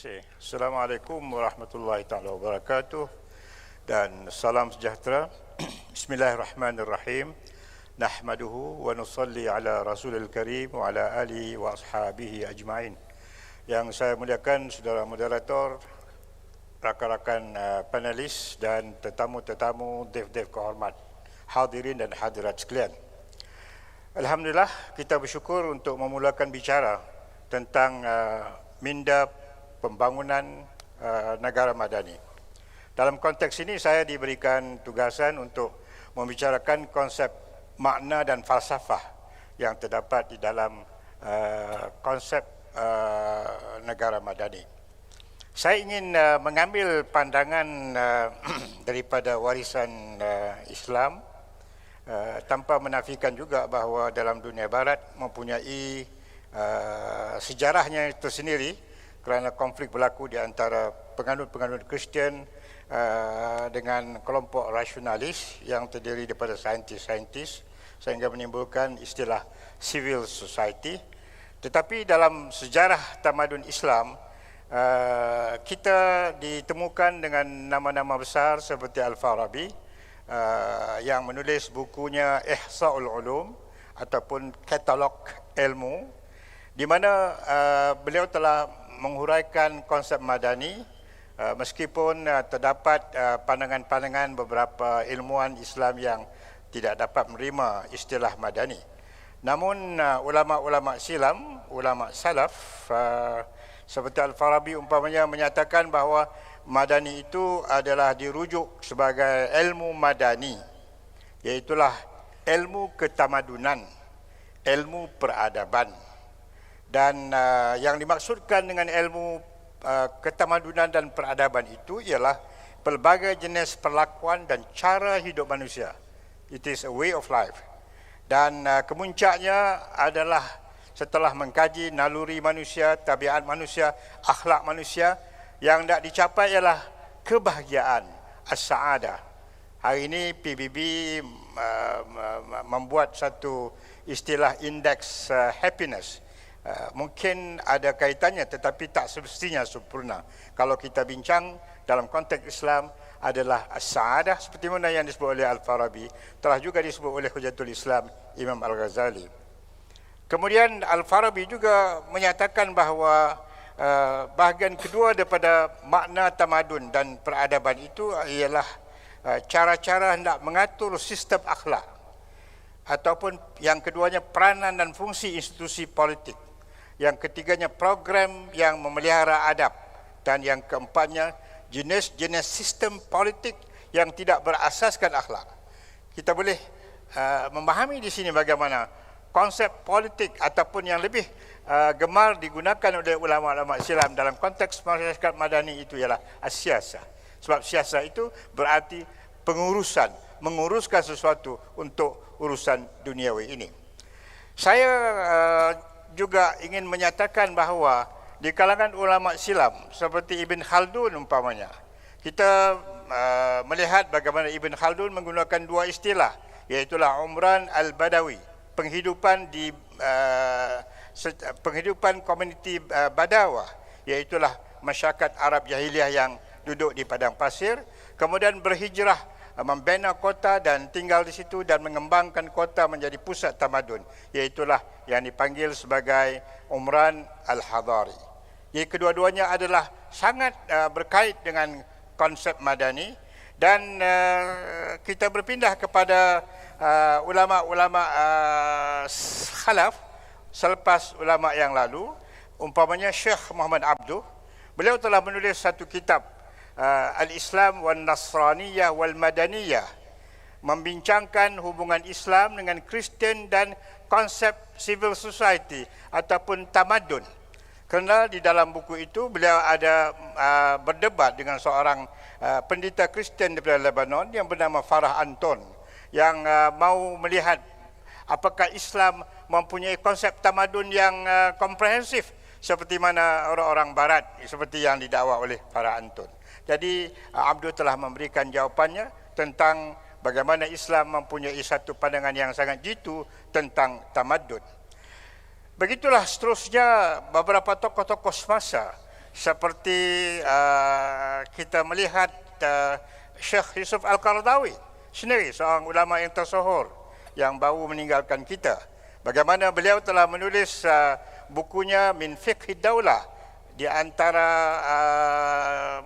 Assalamualaikum warahmatullahi taala wabarakatuh dan salam sejahtera. Bismillahirrahmanirrahim. Nahmaduhu wa nusalli ala Rasulil Karim wa ala alihi wa ashabihi ajma'in. Yang saya muliakan saudara moderator, rakan-rakan panelis dan tetamu-tetamu dev-dev kehormat, hadirin dan hadirat sekalian. Alhamdulillah, kita bersyukur untuk memulakan bicara tentang minda pembangunan negara madani. Dalam konteks ini saya diberikan tugasan untuk membicarakan konsep makna dan falsafah yang terdapat di dalam konsep negara madani. Saya ingin mengambil pandangan daripada warisan Islam tanpa menafikan juga bahawa dalam dunia barat mempunyai sejarahnya tersendiri kerana konflik berlaku di antara penganut-penganut Kristian dengan kelompok rasionalis yang terdiri daripada saintis-saintis sehingga menimbulkan istilah civil society. Tetapi dalam sejarah tamadun Islam, kita ditemukan dengan nama-nama besar seperti Al-Farabi yang menulis bukunya Ihsa'ul Ulum ataupun katalog ilmu, di mana beliau telah menghuraikan konsep madani meskipun terdapat pandangan-pandangan beberapa ilmuwan Islam yang tidak dapat menerima istilah madani. Namun ulama-ulama silam, ulama salaf seperti Al-Farabi umpamanya menyatakan bahawa madani itu adalah dirujuk sebagai ilmu madani, iaitulah ilmu ketamadunan, ilmu peradaban. Dan yang dimaksudkan dengan ilmu ketamadunan dan peradaban itu ialah pelbagai jenis perlakuan dan cara hidup manusia. It is a way of life. Dan kemuncaknya adalah setelah mengkaji naluri manusia, tabiat manusia, akhlak manusia, yang hendak dicapai ialah kebahagiaan, as-sa'adah. Hari ini PBB membuat satu istilah indeks happiness. Mungkin ada kaitannya tetapi tak semestinya sempurna. Kalau kita bincang dalam konteks Islam adalah as-sa'adah seperti mana yang disebut oleh Al-Farabi, telah juga disebut oleh Hujatul Islam Imam Al-Ghazali. Kemudian Al-Farabi juga menyatakan bahawa bahagian kedua daripada makna tamadun dan peradaban itu ialah cara-cara hendak mengatur sistem akhlak, ataupun yang keduanya peranan dan fungsi institusi politik. Yang ketiganya program yang memelihara adab, dan yang keempatnya jenis-jenis sistem politik yang tidak berasaskan akhlak. Kita boleh memahami di sini bagaimana konsep politik ataupun yang lebih gemar digunakan oleh ulama-ulama Islam dalam konteks masyarakat madani itu ialah as-siasah. Sebab siasah itu berarti pengurusan, menguruskan sesuatu untuk urusan duniawi ini. Saya juga ingin menyatakan bahawa di kalangan ulama silam seperti Ibn Khaldun umpamanya, kita melihat bagaimana Ibn Khaldun menggunakan dua istilah, iaitulah umran al-badawi, penghidupan di penghidupan komuniti badawah, iaitulah masyarakat Arab Jahiliyah yang duduk di padang pasir, kemudian berhijrah membina kota dan tinggal di situ dan mengembangkan kota menjadi pusat tamadun, iaitulah yang dipanggil sebagai umran al-hadari. Jadi kedua-duanya adalah sangat berkait dengan konsep madani, dan kita berpindah kepada ulama-ulama khalaf selepas ulama yang lalu, umpamanya Syekh Muhammad Abduh. Beliau telah menulis satu kitab Al-Islam wal Nasraniyah wal Madaniyah, membincangkan hubungan Islam dengan Kristian dan konsep civil society ataupun tamadun. Kerana di dalam buku itu beliau ada berdebat dengan seorang pendeta Kristian daripada Lebanon yang bernama Farah Anton, yang mau melihat apakah Islam mempunyai konsep tamadun yang komprehensif seperti mana orang-orang barat, seperti yang didakwa oleh Farah Anton. Jadi Abdul telah memberikan jawapannya tentang bagaimana Islam mempunyai satu pandangan yang sangat jitu tentang tamadun. Begitulah seterusnya beberapa tokoh-tokoh semasa seperti kita melihat Syekh Yusuf Al-Qaradawi sendiri, seorang ulama yang tersohor yang baru meninggalkan kita. Bagaimana beliau telah menulis bukunya Min Fiqh Daulah, di antara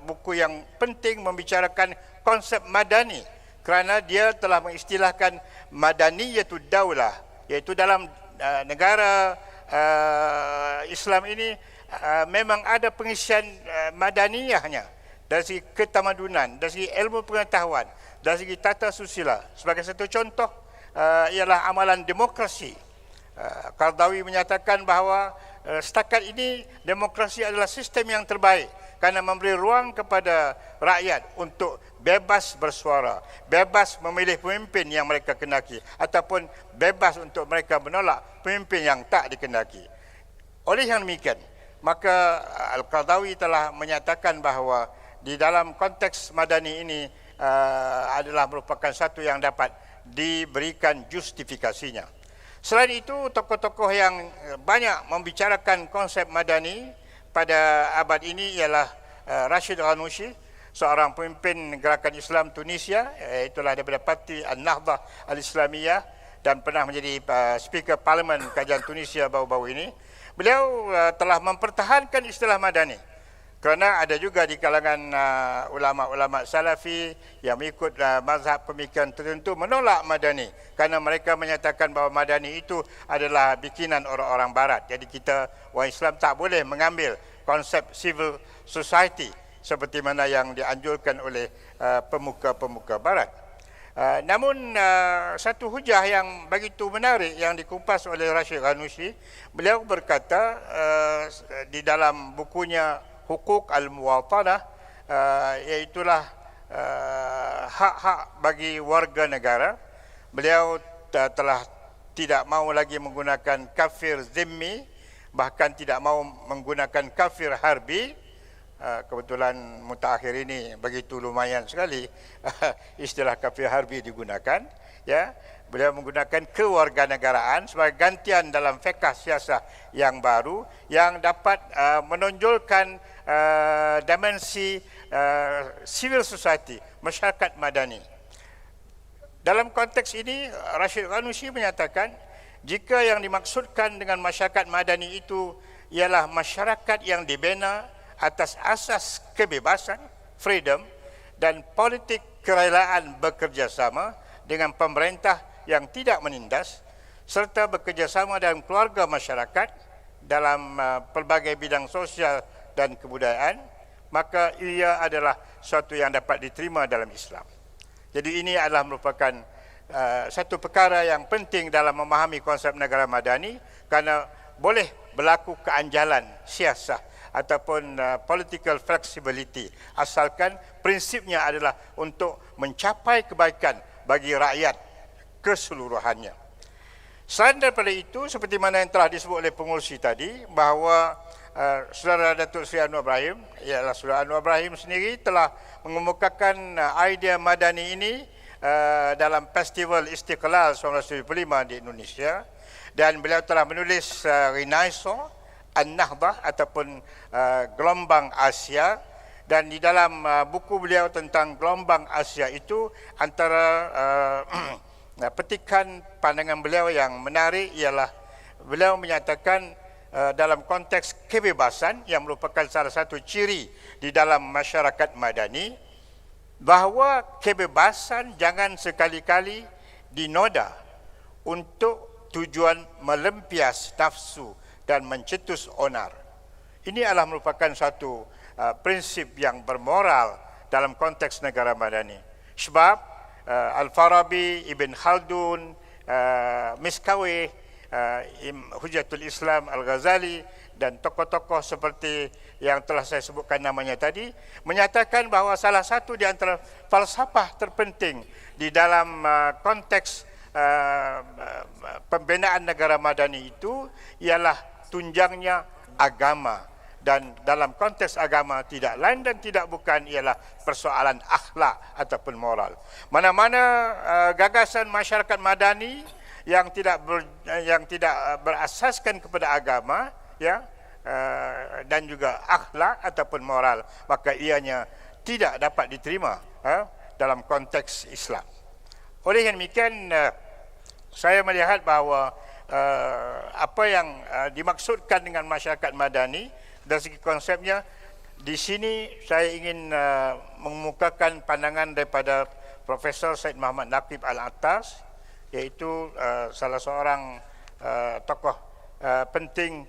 buku yang penting membicarakan konsep madani, kerana dia telah mengistilahkan madaniyatud daulah, iaitu dalam negara Islam ini memang ada pengisian madaniyahnya dari segi ketamadunan, dari segi ilmu pengetahuan, dari segi tata susila. Sebagai satu contoh ialah amalan demokrasi. Qaradawi menyatakan bahawa setakat ini demokrasi adalah sistem yang terbaik kerana memberi ruang kepada rakyat untuk bebas bersuara, bebas memilih pemimpin yang mereka kendaki, ataupun bebas untuk mereka menolak pemimpin yang tak dikendaki. Oleh yang demikian, maka Al-Qaradawi telah menyatakan bahawa di dalam konteks madani ini adalah merupakan satu yang dapat diberikan justifikasinya. Selain itu, tokoh-tokoh yang banyak membicarakan konsep madani pada abad ini ialah Rashid Ghannouchi, seorang pemimpin gerakan Islam Tunisia, itulah daripada Parti An-Nahdah Al-Islamiyah, dan pernah menjadi Speaker Parlimen Kerajaan Tunisia baru-baru ini. Beliau telah mempertahankan istilah madani, kerana ada juga di kalangan ulama-ulama salafi yang mengikut mazhab pemikiran tertentu menolak madani, kerana mereka menyatakan bahawa madani itu adalah bikinan orang-orang barat. Jadi kita orang Islam tak boleh mengambil konsep civil society seperti mana yang dianjurkan oleh pemuka-pemuka barat. Namun satu hujah yang begitu menarik yang dikupas oleh Rashid Ghannouchi, beliau berkata di dalam bukunya Hukuk Al-Muwatanah, iaitulah hak-hak bagi warga negara. Beliau telah tidak mahu lagi menggunakan kafir zimmi, bahkan tidak mahu menggunakan kafir harbi. Kebetulan mutakhir ini begitu lumayan sekali istilah kafir harbi digunakan, ya. Beliau menggunakan kewarganegaraan sebagai gantian dalam fiqh siasah yang baru yang dapat menonjolkan dimensi civil society, masyarakat madani. Dalam konteks ini, Rashid Ghannouchi menyatakan jika yang dimaksudkan dengan masyarakat madani itu ialah masyarakat yang dibina atas asas kebebasan, freedom, dan politik kerelaan bekerjasama dengan pemerintah yang tidak menindas, serta bekerjasama dalam keluarga masyarakat dalam pelbagai bidang sosial dan kebudayaan, maka ia adalah suatu yang dapat diterima dalam Islam. Jadi ini adalah merupakan satu perkara yang penting dalam memahami konsep negara madani, kerana boleh berlaku keanjalan siasah ataupun political flexibility, asalkan prinsipnya adalah untuk mencapai kebaikan bagi rakyat keseluruhannya. Selain daripada itu, seperti mana yang telah disebut oleh pengurusi tadi, bahawa Saudara Datuk Seri Anwar Ibrahim, ialah Saudara Anwar Ibrahim sendiri telah mengemukakan idea madani ini dalam Festival Istiqlal 1975 di Indonesia, dan beliau telah menulis Renaissance An-Nahdah ataupun Gelombang Asia, dan di dalam buku beliau tentang Gelombang Asia itu, antara petikan pandangan beliau yang menarik ialah beliau menyatakan dalam konteks kebebasan yang merupakan salah satu ciri di dalam masyarakat madani, bahawa kebebasan jangan sekali-kali dinoda untuk tujuan melempias nafsu dan mencetus onar. Ini adalah merupakan satu prinsip yang bermoral dalam konteks negara madani. Sebab Al-Farabi, Ibn Khaldun, Miskawi, Hujatul Islam Al-Ghazali, dan tokoh-tokoh seperti yang telah saya sebutkan namanya tadi, menyatakan bahawa salah satu di antara falsafah terpenting di dalam konteks pembinaan negara madani itu ialah tunjangnya agama. Dan dalam konteks agama tidak lain dan tidak bukan ialah persoalan akhlak ataupun moral. Mana-mana gagasan masyarakat madani yang tidak berasaskan kepada agama, ya, dan juga akhlak ataupun moral, maka ianya tidak dapat diterima dalam konteks Islam. Oleh yang demikian, saya melihat bahawa apa yang dimaksudkan dengan masyarakat madani dari segi konsepnya, di sini saya ingin mengemukakan pandangan daripada Profesor Syed Muhammad Naqib Al-Attas, iaitu salah seorang tokoh penting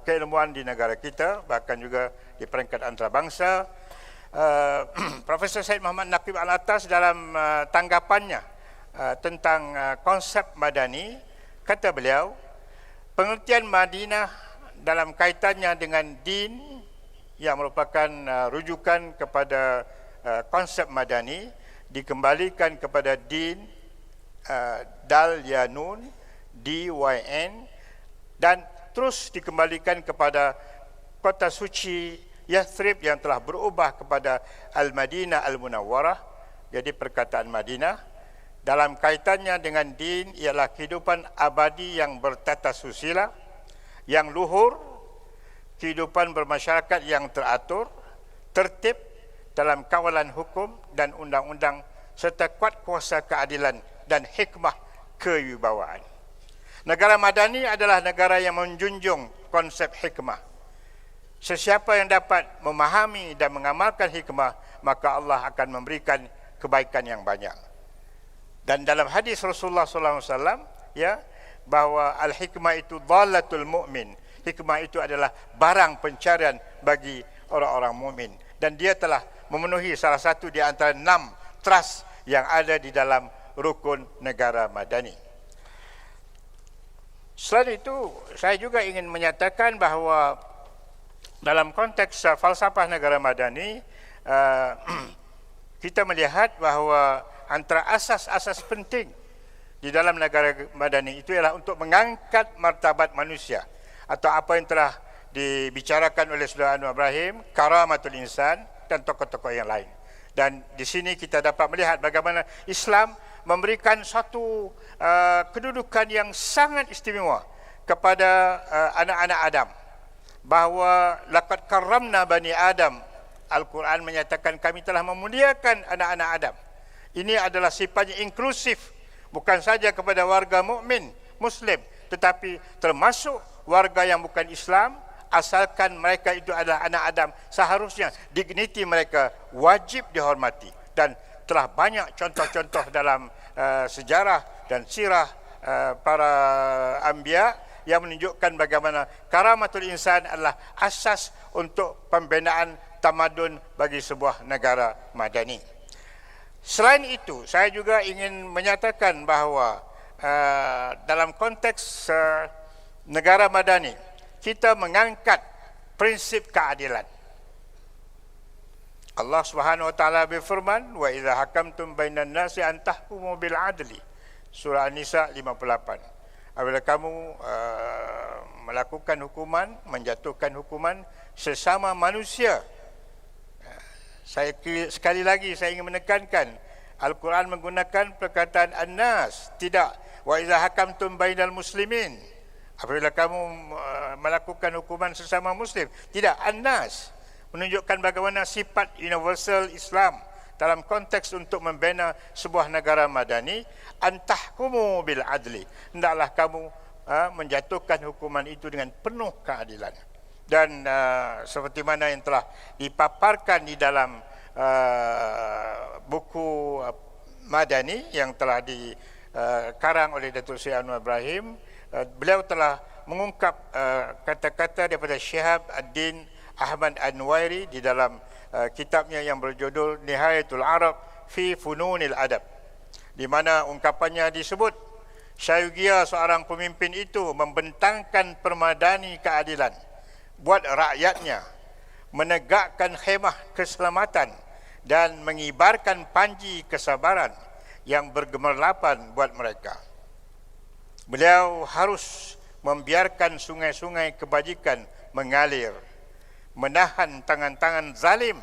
keilmuan di negara kita, bahkan juga di peringkat antarabangsa. Profesor Syed Muhammad Naqib Al-Attas dalam tanggapannya tentang konsep madani, kata beliau, pengertian Madinah dalam kaitannya dengan din yang merupakan rujukan kepada konsep madani dikembalikan kepada din, dal ya nun, dyn, dan terus dikembalikan kepada kota suci Yathrib yang telah berubah kepada Al-Madinah Al-Munawwarah. Jadi perkataan Madinah dalam kaitannya dengan din ialah kehidupan abadi yang bertata susila, yang luhur, kehidupan bermasyarakat yang teratur, tertib dalam kawalan hukum dan undang-undang, serta kuat kuasa keadilan dan hikmah kewibawaan. Negara madani adalah negara yang menjunjung konsep hikmah. Sesiapa yang dapat memahami dan mengamalkan hikmah, maka Allah akan memberikan kebaikan yang banyak. Dan dalam hadis Rasulullah SAW, ya, bahawa al-hikmah itu dhalatul mu'min. Hikmah itu adalah barang pencarian bagi orang-orang mukmin, dan dia telah memenuhi salah satu di antara 6 trust yang ada di dalam rukun negara madani. Selain itu, saya juga ingin menyatakan bahawa dalam konteks falsafah negara madani, kita melihat bahawa antara asas-asas penting di dalam negara madani itu ialah untuk mengangkat martabat manusia, atau apa yang telah dibicarakan oleh Saudara Anwar Ibrahim, karamatul insan, dan tokoh-tokoh yang lain. Dan di sini kita dapat melihat bagaimana Islam memberikan satu kedudukan yang sangat istimewa kepada anak-anak Adam, bahawa laqad karramna bani Adam. Al-Quran menyatakan kami telah memuliakan anak-anak Adam. Ini adalah sifatnya inklusif, bukan saja kepada warga mukmin Muslim, tetapi termasuk warga yang bukan Islam, asalkan mereka itu adalah anak Adam, seharusnya dignity mereka wajib dihormati. Dan telah banyak contoh-contoh dalam sejarah dan sirah para anbiya yang menunjukkan bagaimana karamatul insan adalah asas untuk pembinaan tamadun bagi sebuah negara madani. Selain itu, saya juga ingin menyatakan bahawa dalam konteks negara madani, kita mengangkat prinsip keadilan. Allah Subhanahu wa taala berfirman, "Wa idza hakamtum bainan nasi an tahkumu bil adli." Surah An-Nisa 58. Apabila kamu melakukan hukuman, menjatuhkan hukuman sesama manusia. Sekali lagi saya ingin menekankan, Al-Quran menggunakan perkataan an-nas, tidak wa idza hakamtum bainal muslimin. Apabila kamu melakukan hukuman sesama muslim, tidak, an-nas, menunjukkan bagaimana sifat universal Islam dalam konteks untuk membina sebuah negara madani. Antahkumu bil adli, hendaklah kamu menjatuhkan hukuman itu dengan penuh keadilan. Dan seperti mana yang telah dipaparkan di dalam buku Madani yang telah dikarang oleh Datuk Seri Anwar Ibrahim, beliau telah mengungkap kata-kata daripada Syihab ad-Din Ahmad Anwairi di dalam kitabnya yang berjudul Nihayatul Arab fi Fununil Adab, di mana ungkapannya disebut, Syayugia seorang pemimpin itu membentangkan permadani keadilan buat rakyatnya, menegakkan khemah keselamatan dan mengibarkan panji kesabaran yang bergemerlapan buat mereka. Beliau harus membiarkan sungai-sungai kebajikan mengalir, menahan tangan-tangan zalim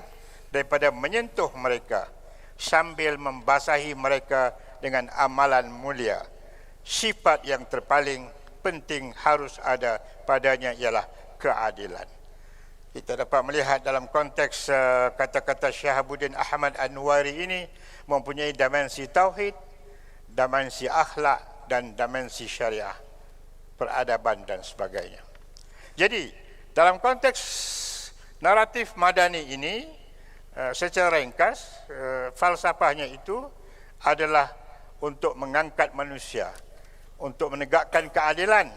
daripada menyentuh mereka, sambil membasahi mereka dengan amalan mulia. Sifat yang terpaling penting harus ada padanya ialah keadilan. Kita dapat melihat dalam konteks kata-kata Syahabuddin Ahmad Anwari ini mempunyai dimensi tauhid, dimensi akhlak dan dimensi syariah, peradaban dan sebagainya. Jadi dalam konteks naratif madani ini, secara ringkas, falsafahnya itu adalah untuk mengangkat manusia, untuk menegakkan keadilan,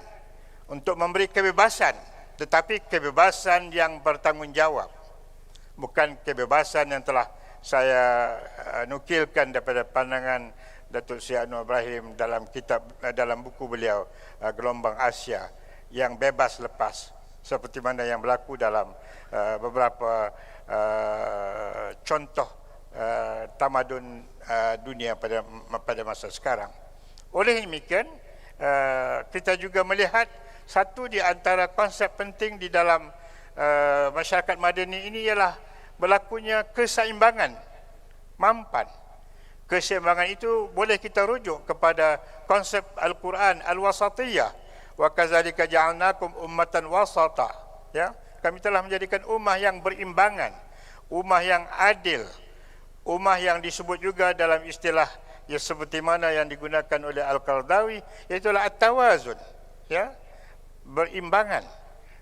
untuk memberi kebebasan, tetapi kebebasan yang bertanggungjawab, bukan kebebasan yang telah saya nukilkan daripada pandangan Datuk Seri Anwar Ibrahim dalam dalam buku beliau Gelombang Asia, yang bebas lepas, seperti mana yang berlaku dalam beberapa contoh tamadun dunia pada masa sekarang. Oleh demikian, kita juga melihat satu di antara konsep penting di dalam masyarakat madani ini ialah berlakunya keseimbangan mampan. Keseimbangan itu boleh kita rujuk kepada konsep Al-Quran Al-Wasatiyah, wa kadzalika ja'alnakum ummatan wasata, ya, kami telah menjadikan ummah yang berimbangan, ummah yang adil, ummah yang disebut juga dalam istilah ya seperti mana yang digunakan oleh Al-Qardawi, iaitu at-tawazun, ya, berimbangan.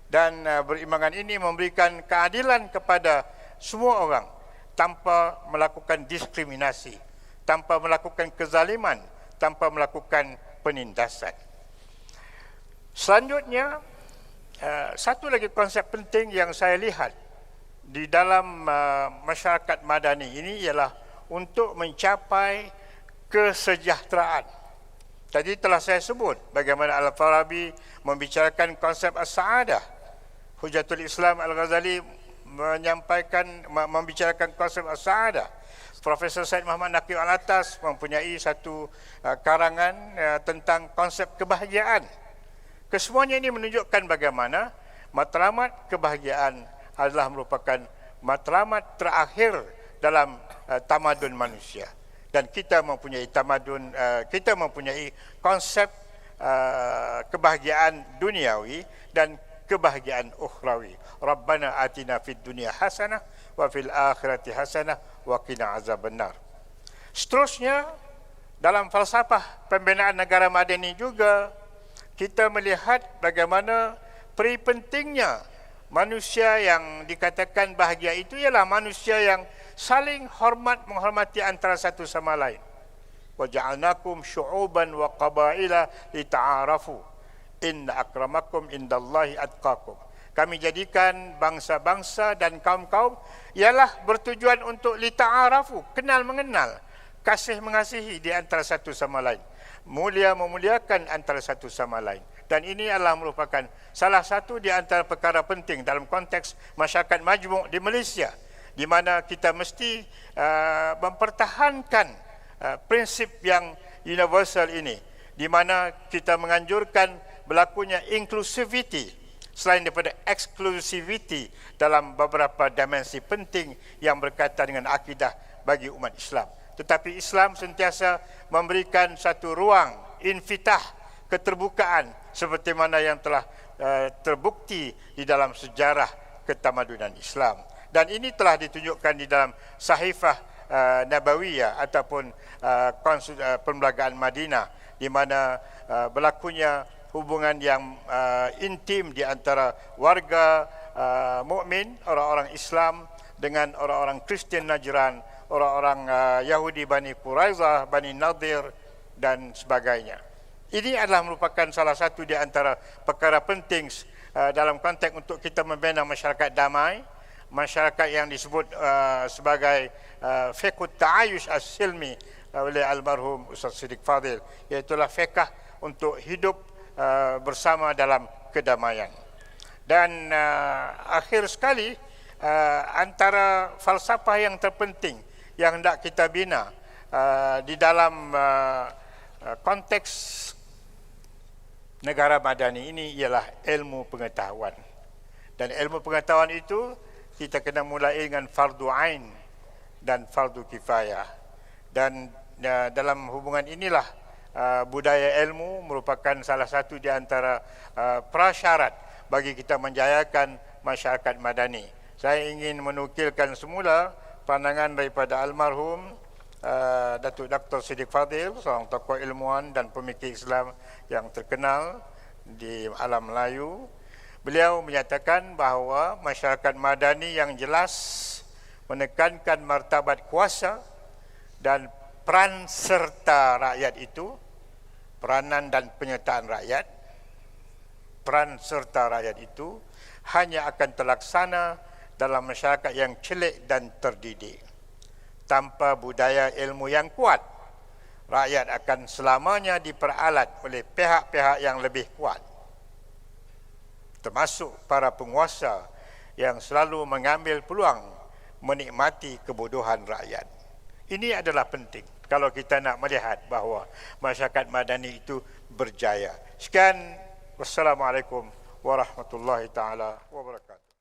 Dan berimbangan ini memberikan keadilan kepada semua orang tanpa melakukan diskriminasi, tanpa melakukan kezaliman, tanpa melakukan penindasan. Selanjutnya, satu lagi konsep penting yang saya lihat di dalam masyarakat madani ini ialah untuk mencapai kesejahteraan. Tadi telah saya sebut bagaimana Al-Farabi membicarakan konsep as-sa'adah. Hujatul Islam Al-Ghazali membicarakan konsep as-sa'adah. Profesor Said Muhammad Naqib Al-Atas mempunyai satu karangan tentang konsep kebahagiaan. Kesemuanya ini menunjukkan bagaimana matlamat kebahagiaan adalah merupakan matlamat terakhir dalam tamadun manusia. Dan kita mempunyai tamadun, kita mempunyai konsep kebahagiaan duniawi dan kebahagiaan ukhrawi. Rabbana atina fid dunya hasanah wa fil akhirati hasanah wa qina azabannar. Seterusnya, dalam falsafah pembinaan negara madani juga kita melihat bagaimana peri pentingnya manusia yang dikatakan bahagia itu ialah manusia yang saling hormat menghormati antara satu sama lain. Wa ja'alnakum syu'uban wa qabaila lita'arafu inna akramakum indallahi atqakum. Kami jadikan bangsa-bangsa dan kaum-kaum ialah bertujuan untuk lita'arafu, kenal mengenal, kasih mengasihi di antara satu sama lain, mulia memuliakan antara satu sama lain. Dan ini adalah merupakan salah satu di antara perkara penting dalam konteks masyarakat majmuk di Malaysia, di mana kita mesti mempertahankan prinsip yang universal ini, di mana kita menganjurkan berlakunya inclusivity selain daripada exclusivity dalam beberapa dimensi penting yang berkaitan dengan akidah bagi umat Islam. Tetapi Islam sentiasa memberikan satu ruang infitah, keterbukaan, seperti mana yang telah terbukti di dalam sejarah ketamadunan Islam. Dan ini telah ditunjukkan di dalam Sahifah Nabawiyah ataupun Perlembagaan Madinah, di mana berlakunya hubungan yang intim di antara warga mukmin, orang-orang Islam dengan orang-orang Kristian Najran, orang-orang Yahudi Bani Quraizah, Bani Nadir dan sebagainya. Ini adalah merupakan salah satu di antara perkara penting dalam konteks untuk kita membina masyarakat damai, masyarakat yang disebut sebagai fiqh ta'ayush as-silmi oleh almarhum Ustaz Siddiq Fadil, iaitulah fiqh untuk hidup bersama dalam kedamaian. Dan akhir sekali, antara falsafah yang terpenting yang hendak kita bina di dalam konteks negara madani ini ialah ilmu pengetahuan. Dan ilmu pengetahuan itu kita kena mulai dengan fardu ain dan fardu kifayah. Dan dalam hubungan inilah budaya ilmu merupakan salah satu di antara prasyarat bagi kita menjayakan masyarakat madani. Saya ingin menukilkan semula pandangan daripada almarhum Datuk Dr. Siddiq Fadil, seorang tokoh ilmuwan dan pemikir Islam yang terkenal di alam Melayu. Beliau menyatakan bahawa masyarakat madani yang jelas menekankan martabat kuasa dan peran serta rakyat itu, peranan dan penyertaan rakyat, peran serta rakyat itu hanya akan terlaksana dalam masyarakat yang celik dan terdidik. Tanpa budaya ilmu yang kuat, rakyat akan selamanya diperalat oleh pihak-pihak yang lebih kuat, termasuk para penguasa yang selalu mengambil peluang menikmati kebodohan rakyat. Ini adalah penting kalau kita nak melihat bahawa masyarakat madani itu berjaya. Sekian, wassalamualaikum warahmatullahi taala wabarakatuh.